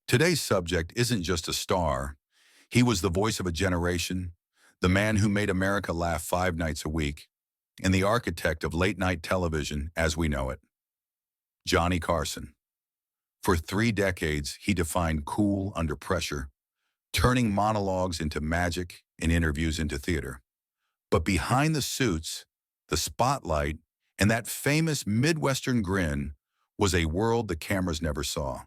Today's subject isn't just a star. He was the voice of a generation, the man who made America laugh 5 nights a week, and the architect of late-night television as we know it, Johnny Carson. For 3 decades, he defined cool under pressure, turning monologues into magic and interviews into theater. But behind the suits, the spotlight, and that famous Midwestern grin was a world the cameras never saw.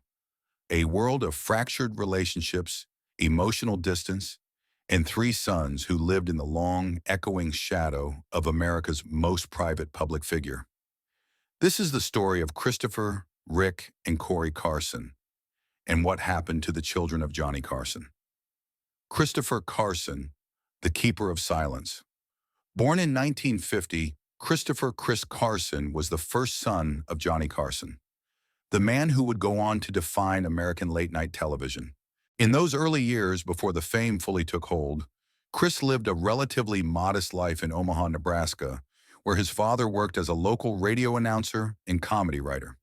A world of fractured relationships, emotional distance, and three sons who lived in the long, echoing shadow of America's most private public figure. This is the story of Christopher, Rick, and Corey Carson, and what happened to the children of Johnny Carson. Christopher Carson, the keeper of silence. Born in 1950, Christopher "Chris" Carson was the first son of Johnny Carson, the man who would go on to define American late-night television. In those early years before the fame fully took hold, Chris lived a relatively modest life in Omaha, Nebraska, where his father worked as a local radio announcer and comedy writer.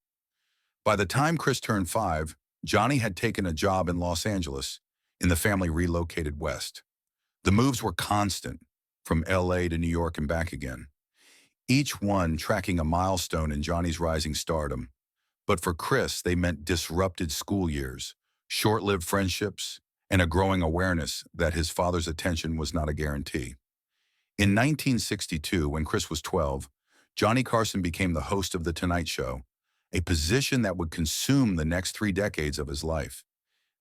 By the time Chris turned 5, Johnny had taken a job in Los Angeles, and the family relocated west. The moves were constant, from LA to New York and back again, each one tracking a milestone in Johnny's rising stardom. But for Chris, they meant disrupted school years, short-lived friendships, and a growing awareness that his father's attention was not a guarantee. In 1962, when Chris was 12, Johnny Carson became the host of The Tonight Show, a position that would consume the next 3 decades of his life.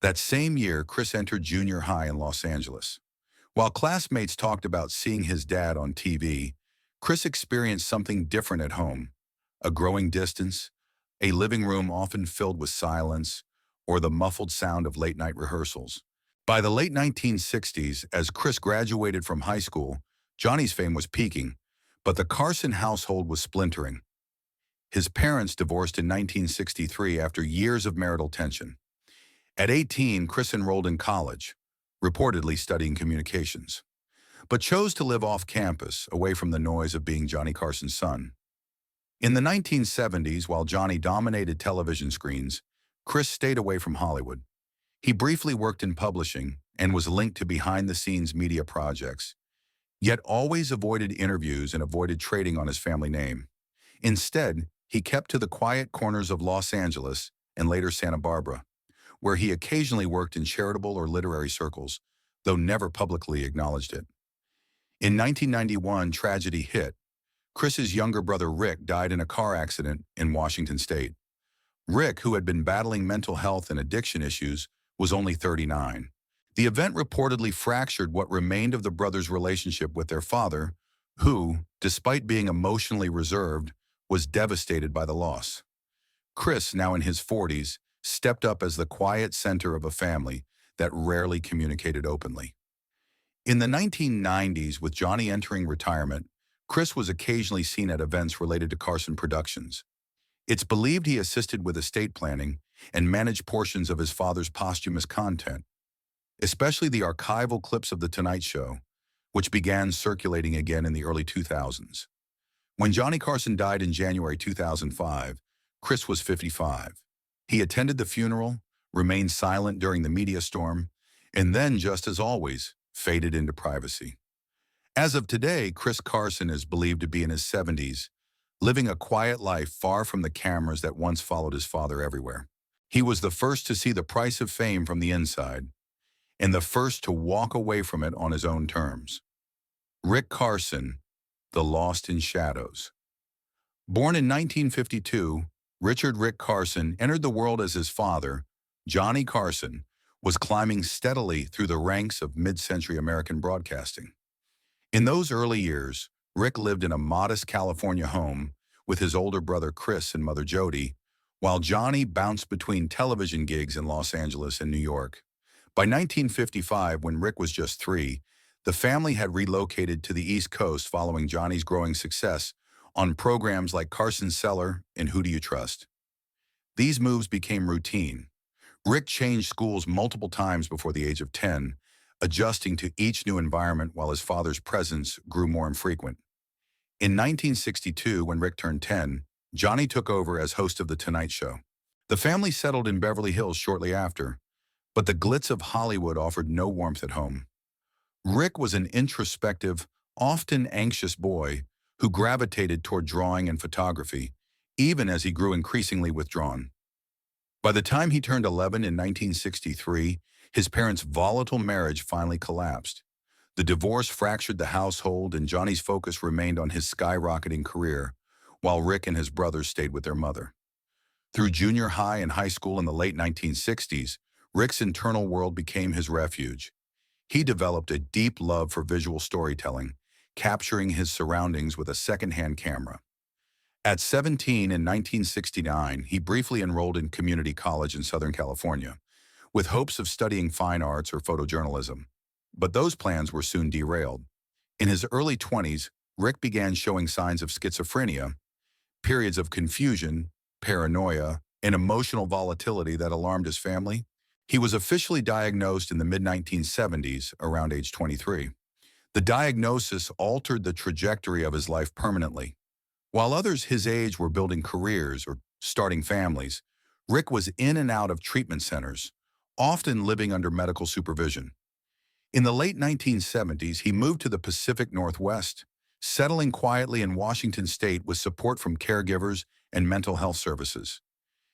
That same year, Chris entered junior high in Los Angeles. While classmates talked about seeing his dad on TV, Chris experienced something different at home: a growing distance, a living room often filled with silence, or the muffled sound of late-night rehearsals. By the late 1960s, as Chris graduated from high school, Johnny's fame was peaking, but the Carson household was splintering. His parents divorced in 1963 after years of marital tension. At 18, Chris enrolled in college, reportedly studying communications, but chose to live off campus, away from the noise of being Johnny Carson's son. In the 1970s, while Johnny dominated television screens, Chris stayed away from Hollywood. He briefly worked in publishing and was linked to behind-the-scenes media projects, yet always avoided interviews and avoided trading on his family name. Instead, he kept to the quiet corners of Los Angeles and later Santa Barbara, where he occasionally worked in charitable or literary circles, though never publicly acknowledged it. In 1991, tragedy hit. Chris's younger brother Rick died in a car accident in Washington state. Rick, who had been battling mental health and addiction issues, was only 39. The event reportedly fractured what remained of the brothers' relationship with their father, who, despite being emotionally reserved, was devastated by the loss. Chris, now in his 40s, stepped up as the quiet center of a family that rarely communicated openly. In the 1990s, with Johnny entering retirement, Chris was occasionally seen at events related to Carson Productions. It's believed he assisted with estate planning and managed portions of his father's posthumous content, especially the archival clips of The Tonight Show, which began circulating again in the early 2000s. When Johnny Carson died in January 2005, Chris was 55. He attended the funeral, remained silent during the media storm, and then, just as always, faded into privacy. As of today, Chris Carson is believed to be in his 70s, living a quiet life far from the cameras that once followed his father everywhere. He was the first to see the price of fame from the inside, and the first to walk away from it on his own terms. Rick Carson, the lost in shadows. Born in 1952, Richard Rick Carson entered the world as his father, Johnny Carson, was climbing steadily through the ranks of mid-century American broadcasting. In those early years, Rick lived in a modest California home with his older brother Chris and mother Jody, while Johnny bounced between television gigs in Los Angeles and New York. By 1955, when Rick was just 3, the family had relocated to the East Coast following Johnny's growing success on programs like Carson's Cellar and Who Do You Trust? These moves became routine. Rick changed schools multiple times before the age of 10, adjusting to each new environment while his father's presence grew more infrequent. In 1962, when Rick turned 10, Johnny took over as host of The Tonight Show. The family settled in Beverly Hills shortly after, But the glitz of Hollywood offered no warmth at home. Rick was an introspective, often anxious boy who gravitated toward drawing and photography, even as he grew increasingly withdrawn. By the time he turned 11 in 1963, his parents' volatile marriage finally collapsed. The divorce fractured the household, and Johnny's focus remained on his skyrocketing career, while Rick and his brothers stayed with their mother. Through junior high and high school in the late 1960s, Rick's internal world became his refuge. He developed a deep love for visual storytelling, capturing his surroundings with a second-hand camera. At 17 in 1969, he briefly enrolled in community college in Southern California, with hopes of studying fine arts or photojournalism. But those plans were soon derailed. In his early 20s, Rick began showing signs of schizophrenia, periods of confusion, paranoia, and emotional volatility that alarmed his family. He was officially diagnosed in the mid-1970s, around age 23. The diagnosis altered the trajectory of his life permanently. While others his age were building careers or starting families, Rick was in and out of treatment centers, often living under medical supervision. In the late 1970s, he moved to the Pacific Northwest, settling quietly in Washington state with support from caregivers and mental health services.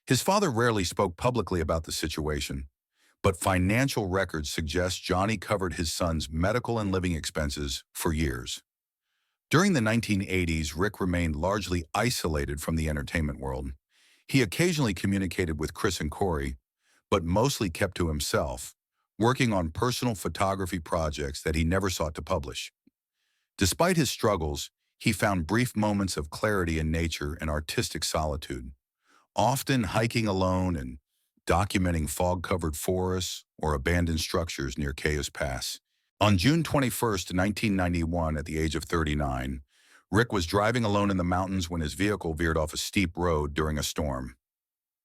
His father rarely spoke publicly about the situation, but financial records suggest Johnny covered his son's medical and living expenses for years. During the 1980s, Rick remained largely isolated from the entertainment world. He occasionally communicated with Chris and Corey, but mostly kept to himself, working on personal photography projects that he never sought to publish. Despite his struggles, he found brief moments of clarity in nature and artistic solitude, often hiking alone and documenting fog-covered forests or abandoned structures near Cayos Pass. On June 21, 1991, at the age of 39, Rick was driving alone in the mountains when his vehicle veered off a steep road during a storm.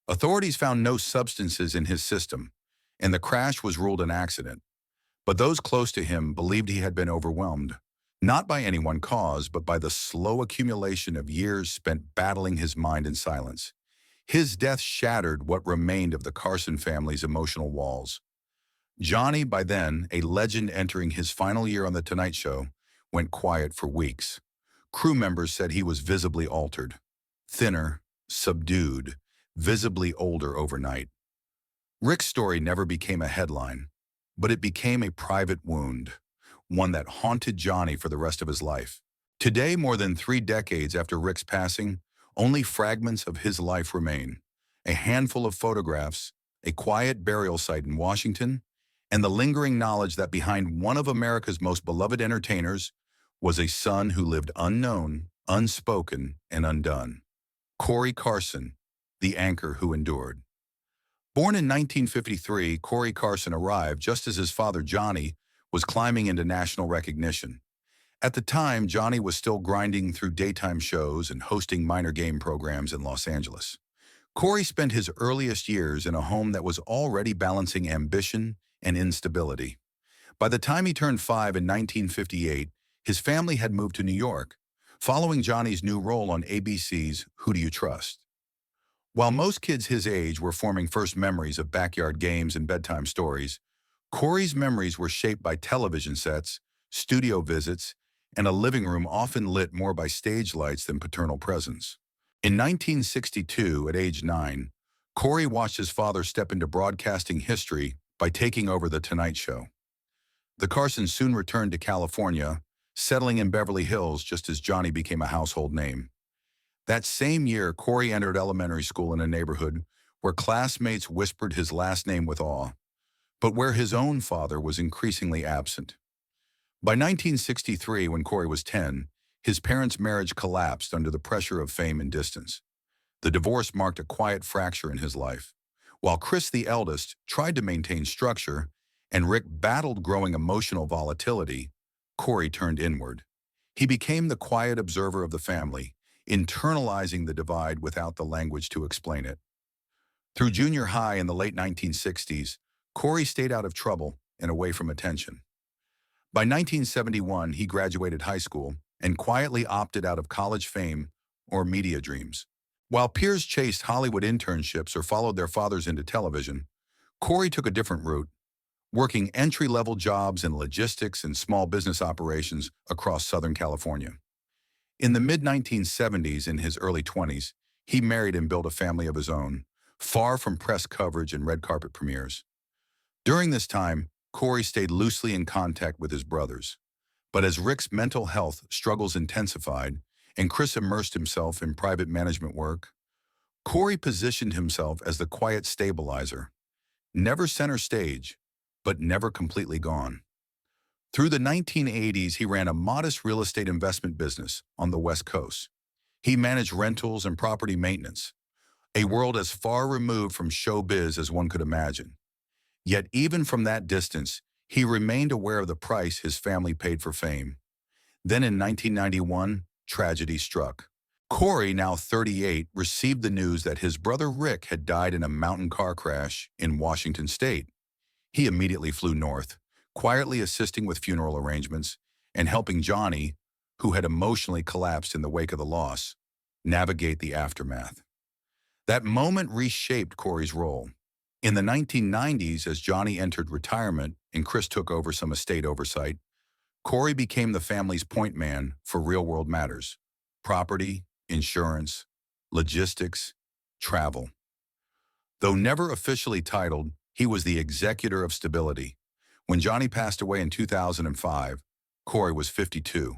Authorities found no substances in his system, and the crash was ruled an accident. But those close to him believed he had been overwhelmed, not by any one cause, but by the slow accumulation of years spent battling his mind in silence. His death shattered what remained of the Carson family's emotional walls. Johnny, by then a legend entering his final year on The Tonight Show, went quiet for weeks. Crew members said he was visibly altered, thinner, subdued, visibly older overnight. Rick's story never became a headline, but it became a private wound, one that haunted Johnny for the rest of his life. Today, more than 3 decades after Rick's passing, only fragments of his life remain. A handful of photographs, a quiet burial site in Washington, and the lingering knowledge that behind one of America's most beloved entertainers was a son who lived unknown, unspoken, and undone. Corey Carson, the anchor who endured. Born in 1953, Corey Carson arrived just as his father Johnny was climbing into national recognition. At the time, Johnny was still grinding through daytime shows and hosting minor game programs in Los Angeles. Corey spent his earliest years in a home that was already balancing ambition and instability. By the time he turned 5 in 1958, his family had moved to New York, following Johnny's new role on ABC's Who Do You Trust? While most kids his age were forming first memories of backyard games and bedtime stories, Corey's memories were shaped by television sets, studio visits, and a living room often lit more by stage lights than paternal presence. In 1962, at age 9, Corey watched his father step into broadcasting history by taking over The Tonight Show. The Carsons soon returned to California, settling in Beverly Hills just as Johnny became a household name. That same year, Corey entered elementary school in a neighborhood where classmates whispered his last name with awe, but where his own father was increasingly absent. By 1963, when Corey was 10, his parents' marriage collapsed under the pressure of fame and distance. The divorce marked a quiet fracture in his life. While Chris, the eldest, tried to maintain structure, and Rick battled growing emotional volatility, Corey turned inward. He became the quiet observer of the family, internalizing the divide without the language to explain it. Through junior high in the late 1960s, Corey stayed out of trouble and away from attention. By 1971, he graduated high school and quietly opted out of college fame or media dreams. While peers chased Hollywood internships or followed their fathers into television, Corey took a different route. working entry-level jobs in logistics and small business operations across Southern California. In the mid-1970s, in his early 20s, he married and built a family of his own, far from press coverage and red carpet premieres. During this time, Corey stayed loosely in contact with his brothers. But as Rick's mental health struggles intensified and Chris immersed himself in private management work, Corey positioned himself as the quiet stabilizer, never center stage, but never completely gone. Through the 1980s, he ran a modest real estate investment business on the West Coast. He managed rentals and property maintenance, a world as far removed from showbiz as one could imagine. Yet even from that distance, he remained aware of the price his family paid for fame. Then in 1991, tragedy struck. Corey, now 38, received the news that his brother Rick had died in a mountain car crash in Washington state. He immediately flew north, quietly assisting with funeral arrangements and helping Johnny, who had emotionally collapsed in the wake of the loss, navigate the aftermath. That moment reshaped Corey's role. In the 1990s, as Johnny entered retirement and Chris took over some estate oversight, Corey became the family's point man for real-world matters: property, insurance, logistics, travel. Though never officially titled, he was the executor of stability. When Johnny passed away in 2005, Corey was 52.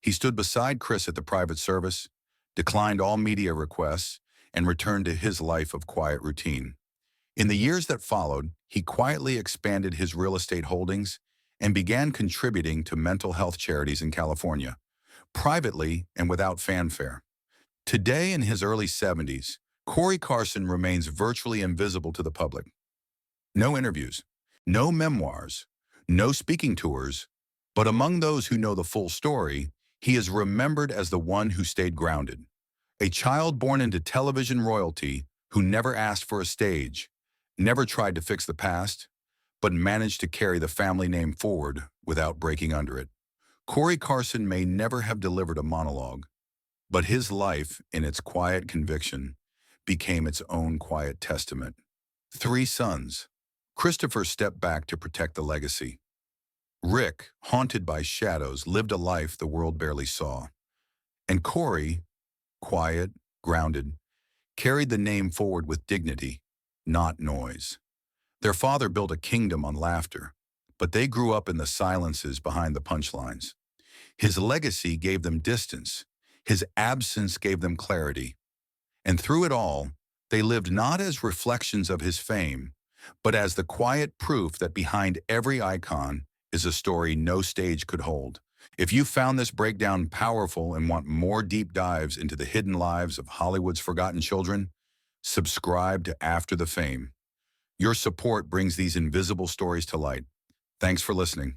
He stood beside Chris at the private service, declined all media requests, and returned to his life of quiet routine. In the years that followed, he quietly expanded his real estate holdings and began contributing to mental health charities in California, privately and without fanfare. Today, in his early 70s, Corey Carson remains virtually invisible to the public. No interviews, no memoirs, no speaking tours, but among those who know the full story, he is remembered as the one who stayed grounded. A child born into television royalty who never asked for a stage, never tried to fix the past, but managed to carry the family name forward without breaking under it. Corey Carson may never have delivered a monologue, but his life, in its quiet conviction, became its own quiet testament. 3 sons. Christopher stepped back to protect the legacy. Rick, haunted by shadows, lived a life the world barely saw. And Corey, quiet, grounded, carried the name forward with dignity, not noise. Their father built a kingdom on laughter, but they grew up in the silences behind the punchlines. His legacy gave them distance. His absence gave them clarity. And through it all, they lived not as reflections of his fame, but as the quiet proof that behind every icon is a story no stage could hold. If you found this breakdown powerful and want more deep dives into the hidden lives of Hollywood's forgotten children, subscribe to After the Fame. Your support brings these invisible stories to light. Thanks for listening.